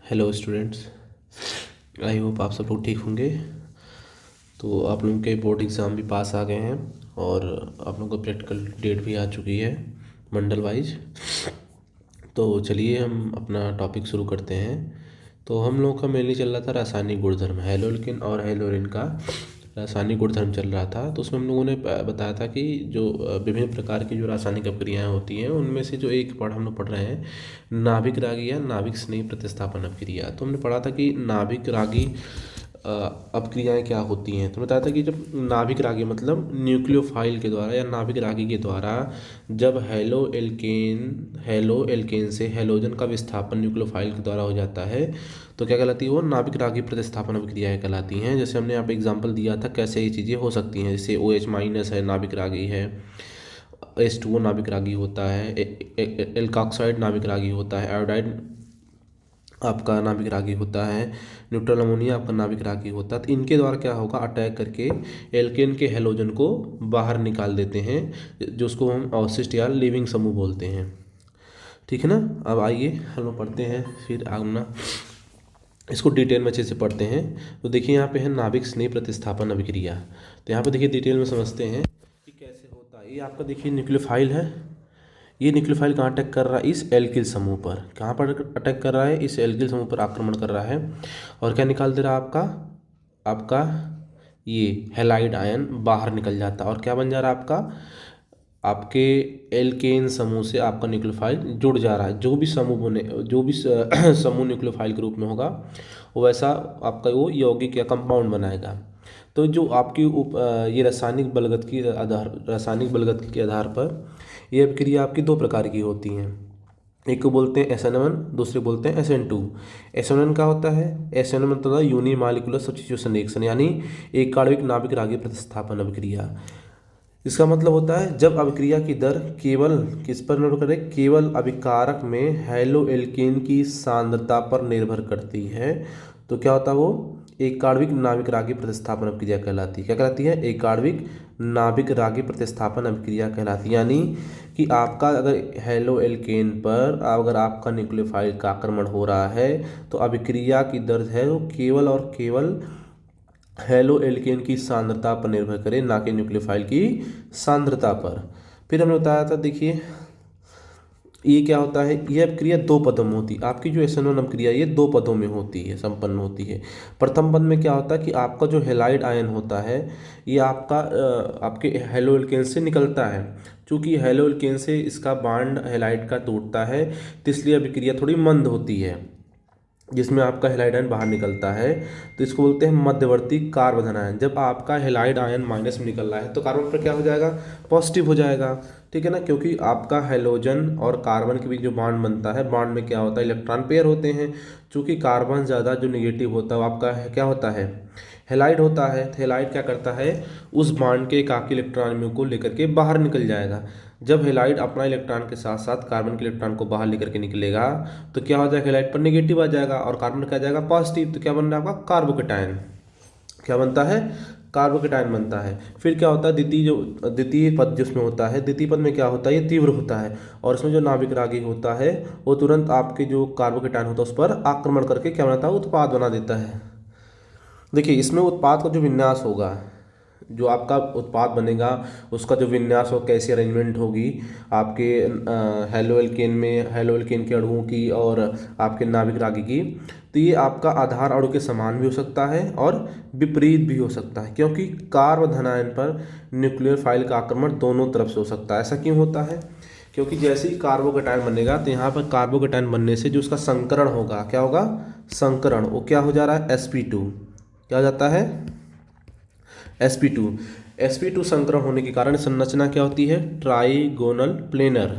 Hello students, I hope आप सब लोग ठीक होंगे। तो आप लोगों के बोर्ड एग्ज़ाम भी पास आ गए हैं और आप लोगों को प्रैक्टिकल डेट भी आ चुकी है मंडल वाइज। तो चलिए हम अपना टॉपिक शुरू करते हैं। तो हम लोगों का मेनली चल रहा था रासायनिक गुणधर्म, हैलोल्किन और हैलोरिन का रासायनिक गुणधर्म चल रहा था। तो उसमें हम लोगों ने बताया था कि जो विभिन्न प्रकार की जो रासायनिक अपक्रियाएँ होती हैं उनमें से जो एक हम लोग पढ़ रहे हैं नाभिक रागी या नाभिक स्नेह प्रतिस्थापन अपक्रिया। तो हमने पढ़ा था कि नाभिक रागी अपक्रियाएँ क्या होती हैं। तो बताया था कि जब नाभिक रागी मतलब न्यूक्लियोफाइल के द्वारा या नाभिक रागी के द्वारा जब हेलो एल्केन से हेलोजन का विस्थापन न्यूक्लियोफाइल के द्वारा हो जाता है तो क्या कहलाती है वो नाभिक रागी प्रतिस्थापन अभिक्रियाएँ कहलाती हैं। जैसे हमने यहाँ पे एग्जांपल दिया था कैसे ये चीज़ें हो सकती हैं, जैसे OH माइनस है नाभिक रागी है, H2O नाभिक रागी होता है, एल्कॉक्साइड नाभिक रागी होता है, आयोडाइड आपका नाभिक रागी होता है, न्यूट्रल अमोनिया आपका नाभिक रागी होता है। तो इनके द्वारा क्या होगा, अटैक करके एल्केन के हेलोजन को बाहर निकाल देते हैं, जो उसको हम अवशिष्ट या लिविंग समूह बोलते हैं। ठीक है ना। अब आइए हम लोग पढ़ते हैं, फिर आगना इसको डिटेल में अच्छे से पढ़ते हैं। तो देखिए यहाँ पे है नाभिक स्नेह प्रतिस्थापन अभिक्रिया। तो यहाँ पे देखिए डिटेल में समझते हैं कि कैसे होता है। ये आपका देखिए न्यूक्लियोफाइल है, ये न्यूक्लियोफाइल कहाँ अटैक कर रहा है, इस एल्किल समूह पर। कहाँ पर अटैक कर रहा है, इस एल्किल समूह पर आक्रमण कर रहा है। और क्या निकाल दे रहा है आपका आपका ये हैलाइड आयन बाहर निकल जाता है। और क्या बन जा रहा है आपके एल्केन समूह से आपका न्यूक्लियोफाइल जुड़ जा रहा है। जो भी समूह बने, जो भी समूह न्यूक्लियोफाइल के रूप में होगा वो वैसा आपका वो यौगिक या कंपाउंड बनाएगा। तो जो आपकी ये रासायनिक बलगत के आधार पर ये अभिक्रिया आपकी दो प्रकार की होती हैं। एक को बोलते हैं SN1, दूसरे बोलते हैं SN2। SN1 क्या होता है, SN1 मतलब होता है यूनिमालिकुलर सब्स्टिट्यूशन रिएक्शन, यानी एक कार्बनिक नाभिक रागी प्रतिस्थापन अभिक्रिया। इसका मतलब होता है जब अभिक्रिया की दर केवल किस पर निर्भर करे, केवल अभिकारक में हैलो एल्केन की सांद्रता पर निर्भर करती है। तो क्या होता है वो एक कार्बनिक नाभिक रागी प्रतिस्थापन अभिक्रिया कहलाती है। क्या कहलाती है, एक कार्बनिक नाभिक रागी प्रतिस्थापन अभिक्रिया कहलाती है। यानी कि आपका अगर हैलो एल्केन पर अगर आपका न्यूक्लियोफाइल का आक्रमण हो रहा है तो अभिक्रिया की दर है वो केवल और केवल हैलो एल्केन की सांद्रता पर निर्भर करे, ना कि न्यूक्लियोफाइल की सांद्रता पर। फिर हमने बताया था, देखिए ये क्या होता है, यह अभिक्रिया दो पदों में होती है। आपकी जो SN1 अभिक्रिया ये दो पदों में होती है, संपन्न होती है। प्रथम पद में क्या होता है कि आपका जो हैलाइड आयन होता है ये आपके हैलो एल्केन से निकलता है। चूँकि हैलो एल्केन से इसका बांड हैलाइड का टूटता है तो इसलिए अभिक्रिया थोड़ी मंद होती है, जिसमें आपका हैलाइड आयन बाहर निकलता है। तो इसको बोलते हैं मध्यवर्ती कार्बन आयन। जब आपका हैलाइड आयन माइनस में निकल रहा है तो कार्बन पर क्या हो जाएगा, पॉजिटिव हो जाएगा। ठीक है ना, क्योंकि आपका हैलोजन और कार्बन के बीच जो बॉन्ड बनता है, बॉन्ड में क्या होता है, इलेक्ट्रॉन पेयर होते हैं। चूँकि कार्बन ज़्यादा जो निगेटिव होता है वो आपका क्या होता है, हैलाइड होता है। तो हैलाइड क्या करता है, उस बॉन्ड के एकाकी इलेक्ट्रॉन को लेकर के बाहर निकल जाएगा। जब हैलाइड अपना इलेक्ट्रॉन के साथ साथ कार्बन के इलेक्ट्रॉन को बाहर लेकर के निकलेगा तो क्या हो जाएगा, हैलाइड पर नेगेटिव आ जाएगा और कार्बन क्या आ जाएगा, पॉजिटिव। तो क्या बन रहा है आपका कार्बोकेटायन। क्या बनता है, कार्बोकेटायन बनता है। फिर क्या होता है, द्वितीय पद जिसमें होता है, द्वितीय पद में क्या होता है, ये तीव्र होता है और इसमें जो नाभिक रागी होता है वो तुरंत आपके जो कार्बोकेटायन होता है उस पर आक्रमण करके क्या बनाता है, उत्पाद बना देता है। देखिए इसमें उत्पाद का जो विन्यास होगा, जो आपका उत्पाद बनेगा उसका जो विन्यास हो, कैसी अरेंजमेंट होगी आपके हैलो एल्केन के अणुओं की और आपके नाभिक रागी की, तो ये आपका आधार अणु के समान भी हो सकता है और विपरीत भी हो सकता है। क्योंकि कार्ब धनायन पर न्यूक्लियर फाइल का आक्रमण दोनों तरफ से हो सकता है। ऐसा क्यों होता है, क्योंकि जैसे ही कार्बोकेटायन बनेगा तो यहाँ पर कार्बोकेटायन बनने से जो उसका संकरण होगा, क्या होगा, संकरण, वो क्या हो जा रहा है, sp2। क्या हो जाता है, sp2 संकरण होने के कारण संरचना क्या होती है, ट्राइगोनल प्लेनर।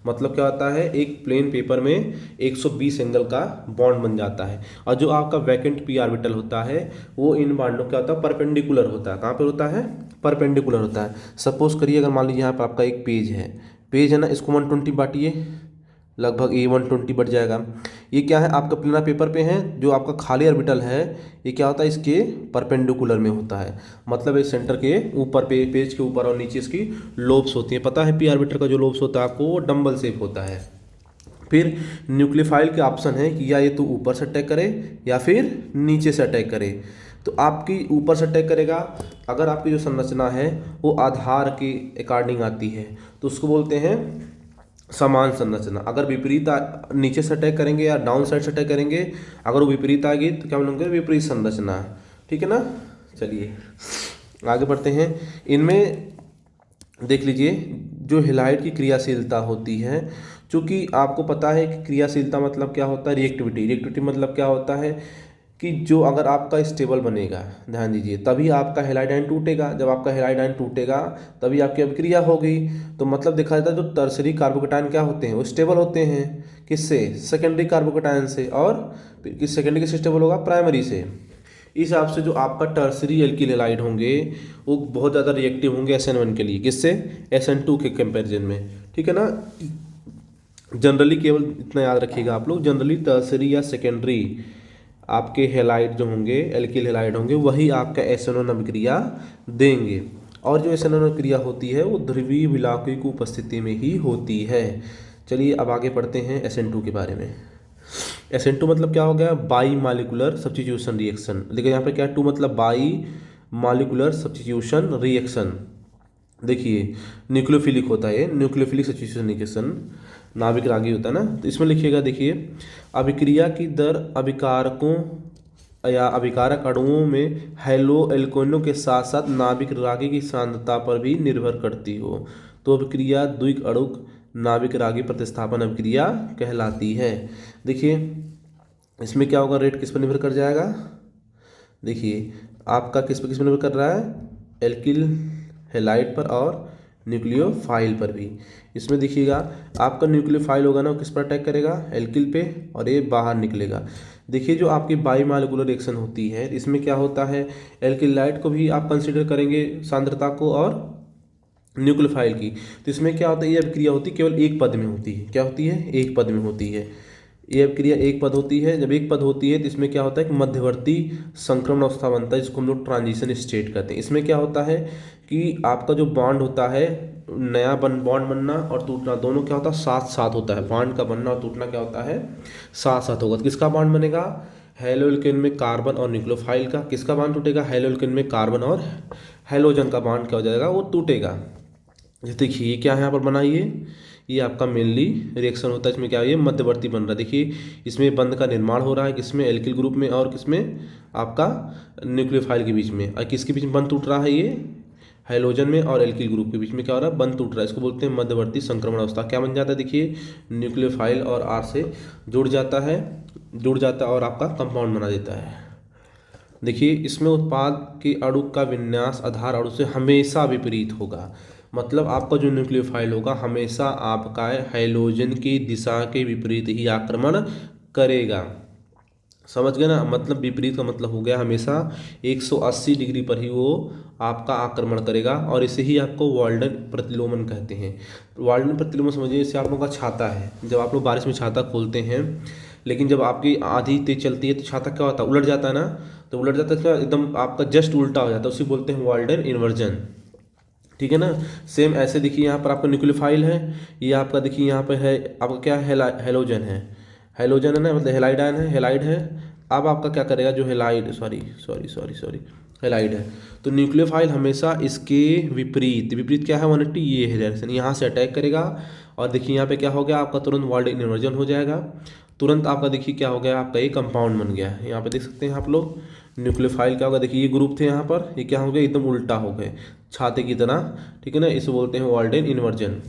मतलब क्या होता है, एक प्लेन पेपर में 120 एंगल का बॉन्ड बन जाता है और जो आपका वैकेंट p ऑर्बिटल होता है वो इन बॉन्डों क्या होता है, परपेंडिकुलर होता है। कहाँ पर होता है, परपेंडिकुलर होता है। सपोज करिए अगर मान लीजिए यहाँ पर आपका एक पेज है ना, इसको 120 बांटिए, लगभग ये 120 बढ़ जाएगा। ये क्या है, आपका प्लेनर पेपर पे है, जो आपका खाली ऑर्बिटल है ये क्या होता है, इसके परपेंडिकुलर में होता है। मतलब इस सेंटर के ऊपर पेज के ऊपर और नीचे इसकी लोब्स होती हैं। पता है पी ऑर्बिटर का जो लोब्स होता है आपको, वो डंबल शेप होता है। फिर न्यूक्लियोफाइल के ऑप्शन है कि या ये तो ऊपर से अटैक करे या फिर नीचे से अटैक करे। तो आपकी ऊपर से अटैक करेगा अगर आपकी जो संरचना है वो आधार के अकॉर्डिंग आती है तो उसको बोलते हैं समान संरचना। अगर विपरीत नीचे से अटैक करेंगे या डाउन साइड से अटैक करेंगे, अगर वो विपरीत आएगी तो क्या बोलेंगे, विपरीत संरचना। ठीक है ना। चलिए आगे बढ़ते हैं। इनमें देख लीजिए जो हेलाइड की क्रियाशीलता होती है, चूँकि आपको पता है कि क्रियाशीलता मतलब क्या होता है, रिएक्टिविटी। रिएक्टिविटी मतलब क्या होता है कि जो अगर आपका स्टेबल बनेगा, ध्यान दीजिए, तभी आपका हेलाइड आयन टूटेगा। जब आपका हेलाइड आयन टूटेगा तभी आपकी अभिक्रिया होगी। तो मतलब देखा जाता है जो टर्सरी कार्बोकेटायन क्या होते हैं, वो स्टेबल होते हैं किससे, सेकेंडरी कार्बोकेटायन से। और किस सेकेंडरी किससे स्टेबल होगा, प्राइमरी से। इस हिसाब से जो आपका टर्सरी एल्किल हेलाइड होंगे वो बहुत ज़्यादा रिएक्टिव होंगे SN1 के लिए, किससे, SN2 के कंपैरिजन में। ठीक है ना। जनरली केवल इतना याद रखिएगा आप लोग, जनरली टर्सरी या सेकेंडरी आपके हेलाइड जो होंगे, एल्किल हेलाइड होंगे, वही आपका SN1 अभिक्रिया देंगे। और जो SN1 अभिक्रिया होती है वो ध्रुवीय विलायकों की उपस्थिति में ही होती है। चलिए अब आगे पढ़ते हैं SN2 के बारे में। SN2 मतलब क्या हो गया, बाई मालिकुलर सब्स्टिट्यूशन रिएक्शन। देखिए यहाँ पे क्या, 2 मतलब बाई मालिकुलर सब्स्टिट्यूशन रिएक्शन। देखिए न्यूक्लियोफिलिक होता है, न्यूक्लियोफिलिक सब्स्टिट्यूशन रिएक्शन, नाभिक रागी होता है ना। तो इसमें लिखिएगा, देखिए अभिक्रिया की दर अभिकारकों या अभिकारक अणुओं में हैलो एल्केनों के साथ साथ नाभिक रागी की सांद्रता पर भी निर्भर करती हो तो अभिक्रिया द्विक अणुक नाभिक रागी प्रतिस्थापन अभिक्रिया कहलाती है। देखिए इसमें क्या होगा, रेट किस पर निर्भर कर जाएगा, देखिए आपका किस पर निर्भर कर रहा है, एल्किल हेलाइड पर और न्यूक्लियोफाइल पर भी। इसमें देखिएगा आपका न्यूक्लियोफाइल होगा ना, वो किस पर अटैक करेगा, एल्किल पे, और ये बाहर निकलेगा। देखिए जो आपकी बाई मालिकुलर रिएक्शन होती है इसमें क्या होता है, एल्किल हेलाइड को भी आप कंसिडर करेंगे सांद्रता को और न्यूक्लियोफाइल की। तो इसमें क्या होता है, ये अभिक्रिया होती केवल एक पद में होती है। क्या होती है, एक पद में होती है। ये अभिक्रिया एक पद होती है। जब एक पद होती है तो इसमें क्या होता है कि मध्यवर्ती संक्रमण अवस्था बनता है, जिसको हम लोग ट्रांजिशन स्टेट कहते हैं। इसमें क्या होता है कि आपका जो बॉन्ड होता है, नया बॉन्ड बनना और टूटना दोनों क्या होता है, साथ साथ होता है। बॉन्ड का बनना और टूटना क्या होता है, साथ साथ होगा। तो किसका बॉन्ड बनेगा, हेलो एल्केन में कार्बन और न्यूक्लियोफाइल का। किसका बॉन्ड टूटेगा, हेलो एल्केन में कार्बन और हेलोजन का बॉन्ड क्या हो जाएगा, वो टूटेगा। जैसे देखिए ये क्या है यहाँ पर बना, ये आपका मेनली रिएक्शन होता है। इसमें क्या है, ये मध्यवर्ती बन रहा है। देखिए इसमें बंध का निर्माण हो रहा है, किसमें, एल्किल ग्रुप में, और किसमें, आपका न्यूक्लियोफाइल के बीच में। और किसके बीच में बंध टूट रहा है, ये हाइलोजन में और एल्किल ग्रुप के बीच में क्या हो रहा है, बंध टूट रहा है। इसको बोलते हैं मध्यवर्ती संक्रमण अवस्था। क्या बन जाता है, देखिए न्यूक्लियोफाइल और R से जुड़ जाता है और आपका कंपाउंड बना देता है। देखिए इसमें उत्पाद के अणु का विन्यास आधार अणु से हमेशा विपरीत होगा। मतलब आपका जो न्यूक्लियोफाइल होगा हमेशा आपका हाइलोजन की दिशा के विपरीत ही आक्रमण करेगा। समझ गए ना, मतलब विपरीत का मतलब हो गया हमेशा 180 डिग्री पर ही वो आपका आक्रमण करेगा। और इसे ही आपको वाल्डन प्रतिलोमन कहते हैं। वाल्डन प्रतिलोमन समझिए, जैसे आप लोगों का छाता है, जब आप लोग बारिश में छाता खोलते हैं, लेकिन जब आपकी आधी तेज चलती है तो छाता क्या होता है, उलट जाता है ना। तो उलट जाता है क्या, एकदम आपका जस्ट उल्टा हो जाता है, उसे बोलते हैं वाल्डन इन्वर्जन। ठीक है ना। सेम ऐसे देखिए यहाँ पर आपका न्यूक्लियोफाइल है, ये आपका देखिए यहाँ पे है आपका क्या है, हेलोजन है। हेलोजन है ना, मतलब हेलाइड आयन है, हेलाइड है। अब आपका क्या करेगा, जो हेलाइड सॉरी हेलाइड है, तो न्यूक्लियोफाइल हमेशा इसके विपरीत क्या है, 180, ये है डायरेक्शन, यहाँ से अटैक करेगा। और देखिए यहाँ पे क्या हो गया, आपका तुरंत वाल्डन इन्वर्जन हो जाएगा। तुरंत आपका देखिए क्या हो गया, आपका ये कंपाउंड बन गया है। यहाँ पे देख सकते हैं आप लोग, न्यूक्लियोफाइल क्या होगा, देखिए ये ग्रुप थे यहाँ पर, ये क्या हो गया, एकदम उल्टा हो गए छाते की तरह। ठीक है ना, इसे बोलते हैं वाल्डन इन्वर्जन।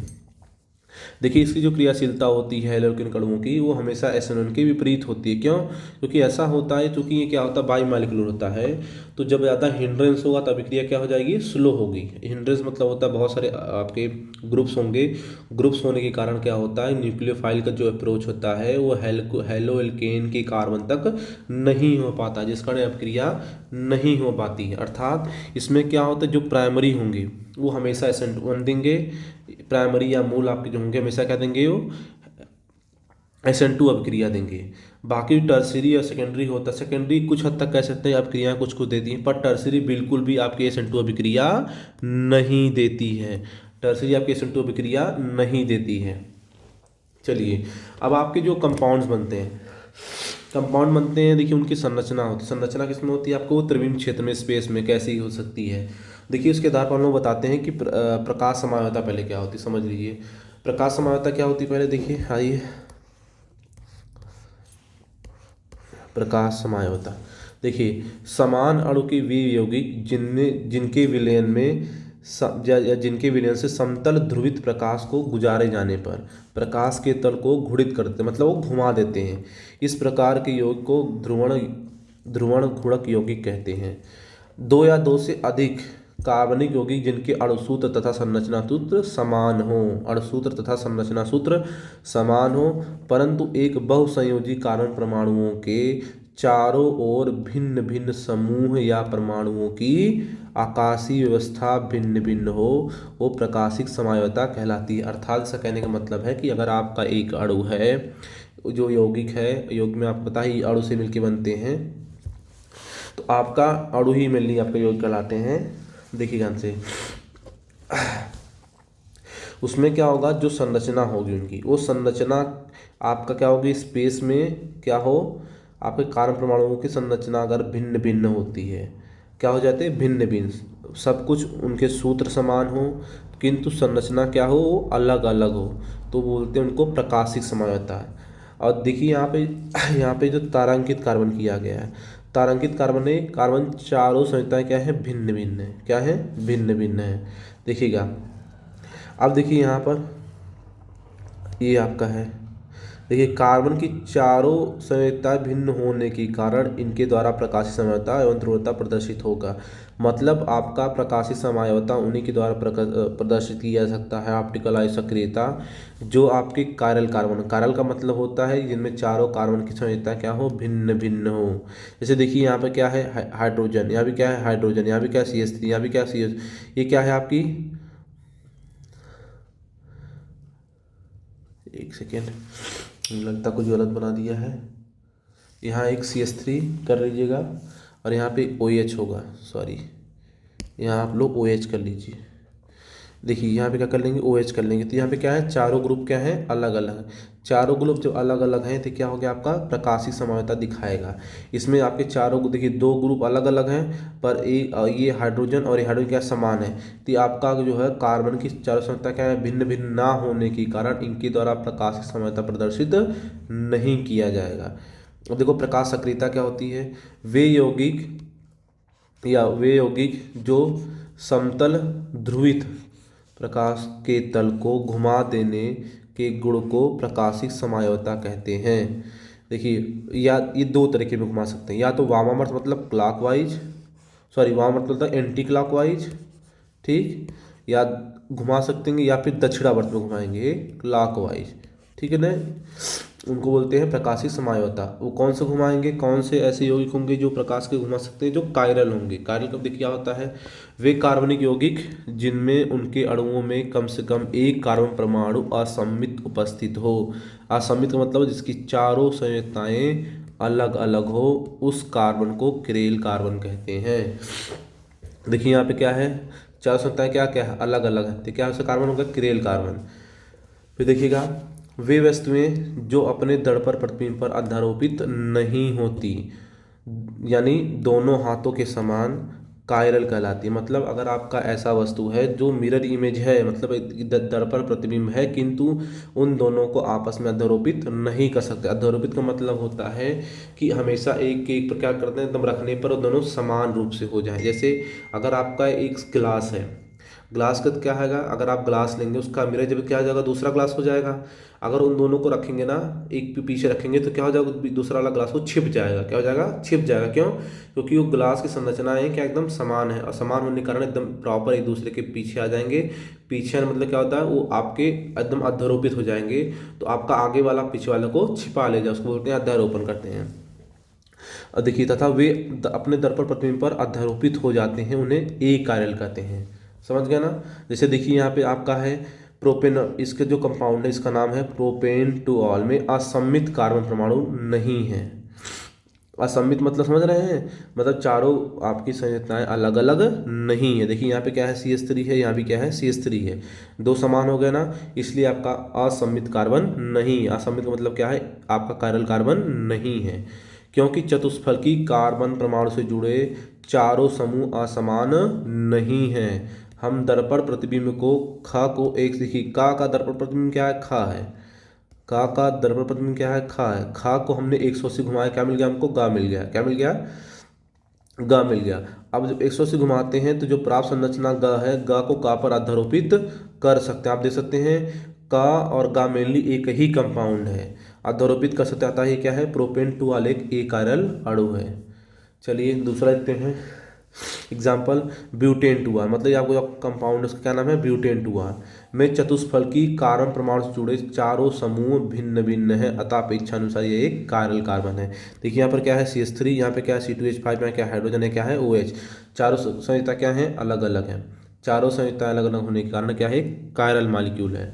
देखिए इसकी जो क्रियाशीलता होती है एल्केन अणुओं की, वो हमेशा SN1 के विपरीत होती है। क्यों, क्योंकि ऐसा होता है, क्योंकि ये क्या होता है, बाई मालिकुलर होता है। तो जब ज़्यादा हिंड्रेंस होगा तो अभिक्रिया क्या हो जाएगी, स्लो होगी। हिंड्रेंस मतलब होता है बहुत सारे आपके ग्रुप्स होंगे, ग्रुप्स होने के कारण क्या होता है, न्यूक्लियोफाइल का जो अप्रोच होता है वो हेलो एल्केन के कार्बन तक नहीं हो पाता, जिस कारण अभिक्रिया नहीं हो पाती है। अर्थात इसमें क्या होता है, जो प्राइमरी होंगे वो हमेशा SN1 देंगे, प्राइमरी या मूल आपके जो होंगे हमेशा क्या देंगे, वो SN2 अभिक्रिया देंगे। बाकी टर्सरी या सेकेंडरी होता है, सेकेंडरी कुछ हद तक कह सकते हैं अभिक्रियाएं कुछ को देती हैं, पर टर्सरी बिल्कुल भी आपकी SN2 अभिक्रिया नहीं देती है। टर्सरी आपकी SN2 अभिक्रिया नहीं देती है। चलिए, अब आपके जो कंपाउंड्स बनते हैं, देखिए उनकी संरचना होती है। संरचना किसमें होती है? आपको त्रिविम क्षेत्र में, स्पेस में कैसी हो सकती है? देखिए उसके आधार पर हम लोग बताते हैं कि प्रकाश समावता पहले क्या होती है, समझ लीजिए। प्रकाश समावता क्या होती है पहले देखिए, आइए। प्रकाश समावता देखिए, समान अणु के वे यौगिक जिनके विलयन में जिनके विलयन से समतल ध्रुवित प्रकाश को गुजारे जाने पर प्रकाश के तल को घुड़ित करते, मतलब वो घुमा देते हैं। इस प्रकार के यौगिक को ध्रुवण गुणक यौगिक कहते हैं। दो या दो से अधिक कार्बनिक यौगिक जिनके अणुसूत्र तथा संरचना सूत्र समान हो, अणुसूत्र तथा संरचना सूत्र समान हो, परंतु एक बहुसंयोजी कार्बन परमाणुओं के चारों ओर भिन्न भिन्न समूह या परमाणुओं की आकाशीय व्यवस्था भिन्न भिन्न हो, वो प्रकाशिक समावता कहलाती है। अर्थात इसका कहने का मतलब है कि अगर आपका एक अणु है, जो यौगिक है, यौगिक में आपको पता ही अणु से मिलकर बनते हैं, तो आपका अणु ही मिलनी आपका यौगिक कहलाते हैं। देखिए ध्यान से, उसमें क्या होगा, जो संरचना होगी उनकी, वो संरचना आपका क्या होगी, स्पेस में क्या हो, आपके कार्बन परमाणुओं की संरचना अगर भिन्न भिन्न होती है, क्या हो जाते हैं, भिन्न भिन्न, सब कुछ उनके सूत्र समान हो किंतु संरचना क्या हो, वो अलग अलग हो, तो बोलते हैं उनको प्रकाशिक समावता है। और देखिए यहाँ पे जो तारांकित कार्बन किया गया है, तारांकित कार्बन चारों संयुक्ताएं क्या है, भिन्न भिन्न है, क्या है, भिन्न भिन्न है। देखिएगा, अब देखिए यहाँ पर ये आपका है, देखिए कार्बन की चारों संयुक्ताएं भिन्न होने के कारण इनके द्वारा प्रकाशित समावता एवं ध्रुवता प्रदर्शित होगा। मतलब आपका प्रकाशित समावता उन्हीं के द्वारा प्रदर्शित किया जा सकता है, ऑप्टिकल आइसोक्रियता, जो आपके कायरल कार्बन, कायरल का मतलब होता है जिनमें चारों कार्बन की संयुक्ताएं क्या हो, भिन्न भिन्न हो। जैसे देखिए यहाँ पर क्या है, हाइड्रोजन, यहाँ भी क्या है, हाइड्रोजन, यहाँ भी क्या है, CH3, यहाँ भी क्या है, CH, ये क्या है आपकी, एक सेकेंड, लगता कुछ गलत बना दिया है, यहाँ एक CH3 कर लीजिएगा और यहाँ पे OH होगा, सॉरी, यहाँ आप लोग OH कर लीजिए। देखिए यहाँ पे क्या कर लेंगे, OH कर लेंगे, तो यहाँ पे क्या है, चारों ग्रुप क्या है, अलग अलग। चारों ग्रुप जब अलग अलग हैं तो क्या हो गया, आपका प्रकाशिक समावता दिखाएगा। इसमें आपके चारों, देखिए दो ग्रुप अलग अलग हैं पर ये हाइड्रोजन और ये हाइड्रोजन क्या समान है, तो आपका जो है कार्बन की चारों संयुक्ता क्या है, भिन्न भिन्न ना होने के कारण इनके द्वारा प्रकाशिक समावता प्रदर्शित नहीं किया जाएगा। अब देखो प्रकाश सक्रियता क्या होती है, वे यौगिक जो समतल ध्रुवित प्रकाश के तल को घुमा देने के गुण को प्रकाशिक समावता कहते हैं। देखिए या ये दो तरीके में घुमा सकते हैं, या तो वामावर्त मतलब क्लॉकवाइज, सॉरी वामावर्त मतलब एंटी क्लॉकवाइज, ठीक, या घुमा सकते हैं, या फिर दक्षिणावर्त में घुमाएंगे क्लॉकवाइज, ठीक है ना, उनको बोलते हैं प्रकाशिक समावता। वो कौन से घुमाएंगे, कौन से ऐसे यौगिक होंगे जो प्रकाश के घुमा सकते हैं, जो कायरल होंगे। कायरल कब देखिए क्या होता है, वे कार्बनिक यौगिक जिनमें उनके अणुओं में कम से कम एक कार्बन परमाणु असम्मित उपस्थित हो। असम्मित का मतलब जिसकी चारों संयुक्ताएं अलग अलग हो, उस कार्बन को किरेल कार्बन कहते हैं। देखिए यहाँ पे क्या है, चारों संयुक्ताएं क्या क्या है, अलग अलग है, तो क्या उसका कार्बन होगा, किरेल कार्बन। फिर देखिएगा, वे वस्तुएं जो अपने दर्पण प्रतिबिंब पर अध्यारोपित नहीं होती, यानी दोनों हाथों के समान, कायरल कहलाती है। मतलब अगर आपका ऐसा वस्तु है जो मिरर इमेज है, मतलब दर्पण प्रतिबिंब है, किंतु उन दोनों को आपस में अध्यारोपित नहीं कर सकते। अध्यारोपित का मतलब होता है कि हमेशा एक के एक पर क्या करते हैं, एकदम रखने पर वो दोनों समान रूप से हो जाए। जैसे अगर आपका एक ग्लास है, ग्लास का क्या है, अगर आप ग्लास लेंगे उसका मिरर जब क्या हो जाएगा, दूसरा ग्लास हो जाएगा। अगर उन दोनों को रखेंगे ना, एक पीछे रखेंगे, तो क्या हो जाएगा, दूसरा वाला ग्लास को छिप जाएगा। क्या हो जाएगा, छिप जाएगा। क्यों, क्योंकि वो ग्लास की संरचनाएं क्या एकदम समान है, और समान होने के कारण एकदम प्रॉपर एक दूसरे के पीछे आ जाएंगे। पीछे मतलब क्या होता है, वो आपके एकदम अध्यारोपित हो जाएंगे, तो आपका आगे वाला पीछे वाले को छिपा ले जाए, उसको बोलते हैं अध्यारोपण करते हैं। और देखिए, तथा वे अपने दर्पण प्रतिबिंब पर अध्यारोपित हो जाते हैं, उन्हें एक कायरल कहते हैं। समझ गया ना। जैसे देखिए यहाँ पे आपका है प्रोपेन, इसके जो कंपाउंड है इसका नाम है प्रोपेन टू ऑल, में असम्मित कार्बन परमाणु नहीं है। असममित मतलब समझ रहे हैं, मतलब चारों आपकी संरचनाएं अलग अलग नहीं है। देखिए यहाँ पे क्या है CH3 है, यहाँ भी क्या है CH3 है, दो समान हो गए ना, इसलिए आपका असममित कार्बन नहीं। असममित का मतलब क्या है, आपका कायरल कार्बन नहीं है, क्योंकि चतुष्फलकी कार्बन परमाणु से जुड़े चारों समूह असमान नहीं है। हम दर्पण प्रतिबिंब को ख को एक, देखिए का दर्पण प्रतिबिंब क्या है, ख है, का दर्पण प्रतिबिंब क्या है, खा है, खा को हमने 180 घुमाया, क्या मिल गया हमको, गा मिल गया, क्या मिल गया, गा मिल गया। अब जब 180 घुमाते हैं तो जो प्राप्त संरचना ग है, ग को का पर अध्यारोपित कर सकते हैं। आप देख सकते हैं का और गा मेनली एक ही कंपाउंड है, अध्यारोपित कर सकते हैं, अतः ये क्या है, प्रोपेन 2 आलेख एक कायरल अणु है। चलिए दूसरा देखते हैं एग्जाम्पल, ब्यूटेन 2R, मतलब ये आपको जो कंपाउंड उसका क्या नाम है, ब्यूटेन 2R में चतुष्फलकी कार्बन परमाणु से जुड़े चारों समूह भिन्न भिन्न है, अतः अपेक्षानुसार ये एक कायरल कार्बन है। देखिए यहाँ पर क्या है CH3, यहाँ पे क्या है C2H5, यहाँ क्या हाइड्रोजन है, क्या है OH, चारों संयुक्ता क्या है, अलग अलग है, चारों संयुक्ता अलग अलग होने के कारण क्या है, कायरल मॉलिक्यूल है।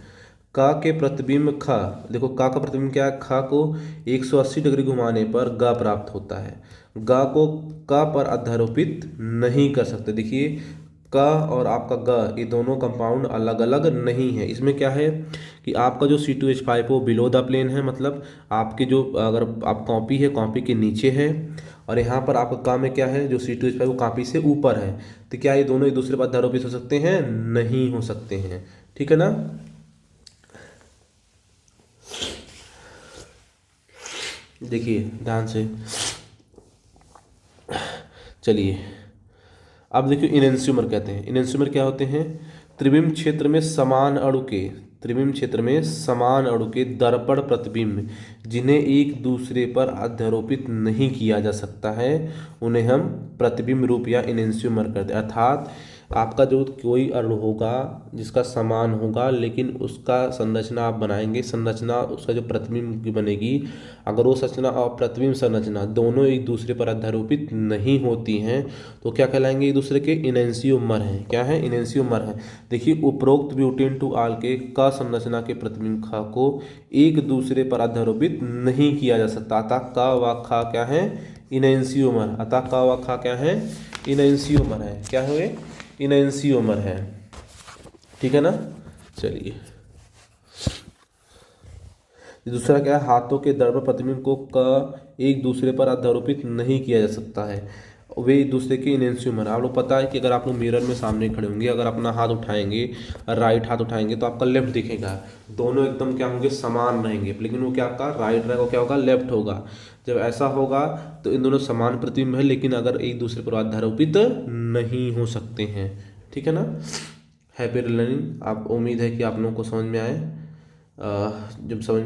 का के प्रतिबिंब ख, देखो का प्रतिबिंब क्या है, ख को 180 डिग्री घुमाने पर ग प्राप्त होता है, ग को क पर अध्यारोपित नहीं कर सकते। देखिए क और आपका ग ये दोनों कंपाउंड अलग अलग नहीं है। इसमें क्या है कि आपका जो C2H5 वो बिलो द प्लेन है, मतलब आपके जो अगर आप कॉपी है कॉपी के नीचे है, और यहाँ पर आपका का में क्या है, जो C2H5 वो कॉपी से ऊपर है, तो क्या ये दोनों एक दूसरे पर अध्यारोपित हो सकते हैं, नहीं हो सकते हैं, ठीक है ना। देखिए ध्यान से, चलिए अब देखिए इनेंस्यूमर कहते हैं, इनेंस्यूमर क्या होते हैं, त्रिविम क्षेत्र में समान अणु के, त्रिविम क्षेत्र में समान अणु के दर्पण प्रतिबिंब जिन्हें एक दूसरे पर अध्यारोपित नहीं किया जा सकता है, उन्हें हम प्रतिबिंब रूप या इनेंस्यूमर कहते हैं। अर्थात आपका जो कोई अणु होगा जिसका समान होगा, लेकिन उसका संरचना आप बनाएंगे, संरचना उसका जो प्रतिबिंब की बनेगी, अगर वो संरचना और प्रतिबिंब संरचना दोनों एक दूसरे पर अध्यारोपित नहीं होती हैं, तो क्या कहलाएंगे, एक दूसरे के इनेंसियोमर हैं। क्या है, इनेंसियोमर है। देखिए उपरोक्त ब्यूटेन 2 के का संरचना के प्रतिबिंब खा को एक दूसरे पर अध्यारोपित नहीं किया जा सकता, अतः का व खा क्या है, इनेंसियोमर, अतः का व खा क्या है, इनेंसियोमर है, क्या हुए, इनेंसियोमर है, ठीक है ना। चलिए दूसरा क्या है, हाथों के दर्पण प्रतिबिंब को का एक दूसरे पर अध्यारोपित नहीं किया जा सकता है, वे एक दूसरे के इनेंस्यूमर। आप लोग पता है कि अगर आप लोग मिरर में सामने खड़े होंगे, अगर अपना हाथ उठाएंगे, राइट हाथ उठाएंगे तो आपका लेफ्ट दिखेगा, दोनों एकदम क्या होंगे, समान रहेंगे, लेकिन वो क्या आपका राइट रहेगा, क्या होगा, लेफ्ट होगा। जब ऐसा होगा तो इन दोनों समान प्रतिबिंब है, लेकिन अगर एक दूसरे पर अध्यारोपित नहीं हो सकते हैं, ठीक है ना। Happy learning. आप उम्मीद है कि आप लोगों को समझ में आए। जब समझ